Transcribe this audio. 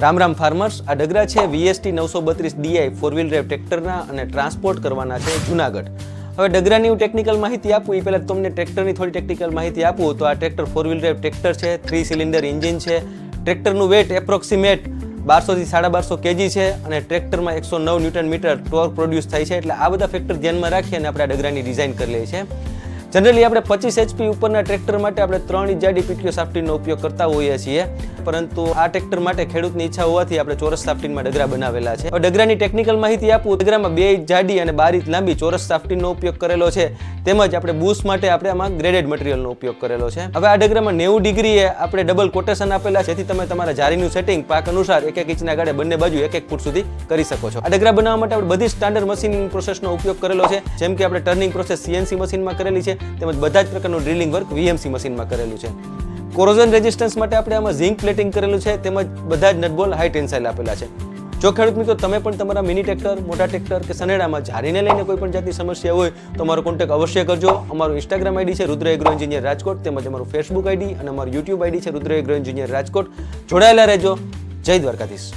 Ram Ram farmers, આ ડગરા છે VST 932 DI 4 wheel drive ટ્રેક્ટરના અને ટ્રાન્સપોર્ટ કરવાના છે જુનાગઢ. હવે ડગરાની હું ટેકનિકલ માહિતી આપું એ પહેલાં તમને ટ્રેક્ટરની થોડી ટેકનિકલ માહિતી આપું તો આ ટ્રેક્ટર 4 વ્હીલ ડ્રાઈવ ટ્રેક્ટર છે, 3 સિલિન્ડર એન્જિન છે. ટ્રેક્ટરનું વેટ એપ્રોક્સિમેટ 1200 થી 1250 kg છે અને ટ્રેક્ટરમાં 109 ન્યૂટન મીટર ટોર્ક પ્રોડ્યુસ થાય છે. એટલે આ બધા ફેક્ટર ધ્યાનમાં રાખી અને આપણે આ ડગરાની ડિઝાઇન કરી લઈએ છીએ. જનરલી આપણે 25 HP ઉપરના ટ્રેક્ટર માટે આપણે 3 ઇંચ જાડી PTO સાફ્ટીનનો ઉપયોગ કરતા હોઈએ છીએ, પરંતુ આ ટ્રેક્ટર માટે ખેડૂતની ઈચ્છા હોવાથી આપણે ચોરસ સાફ્ટીનમાં ડગરા બનાવેલા છે. હવે ડગરાની ટેકનિકલ માહિતી આપું, ડગરામાં 2 ઇંચ જાડી અને 12 ઇંચ લાંબી ચોરસ સાફ્ટીનનો ઉપયોગ કરેલો છે, તેમજ આપણે બૂસ માટે આપણે આમાં ગ્રેડેડ મટીરિયલનો ઉપયોગ કરેલો છે. હવે આ ડગરામાં 90 ડિગ્રીએ આપણે ડબલ કોટેશન આપેલા છે, જેથી તમે તમારા જારીનું સેટિંગ પાક અનુસાર 1-1 ઇંચના ગાળે બંને બાજુ 1-1 ફૂટ સુધી કરી શકો છો. આ ડગરા બનાવવા માટે આપણે બધી સ્ટાન્ડર્ડ મશીનિંગ પ્રોસેસનો ઉપયોગ કરેલો છે, જેમ કે આપણે ટર્નિંગ પ્રોસેસ CNC મશીનમાં કરેલી છે, તેમજ બધા જ પ્રકારનું ડ્રિલિંગ વર્ક VMC મશીનમાં કરેલું છે. કોરોઝન રેઝિસ્ટન્સ માટે આપણે આમાં ઝિંક પ્લેટિંગ કરેલું છે, તેમજ બધા જ નટબોલ હાઈ ટેન્સાઇલ આપેલા છે. જો ખેડૂત મિત્રો તમે પણ તમારા મિની ટ્રેક્ટર, મોટા ટ્રેક્ટર કે સનેડામાં જારીને લઈને કોઈ પણ જાતની સમસ્યા હોય તો અમારો કોન્ટેક્ટ અવશ્ય કરજો. અમારું ઇન્સ્ટાગ્રામ ID છે રુદ્ર એગ્રો એન્જિનિયર રાજકોટ, તેમજ અમારું Facebook ID અને અમારું YouTube ID છે રુદ્ર એગ્રો એન્જિનિયર રાજકોટ. જોડાયેલા રહેજો. જય દ્વારકાધીશ.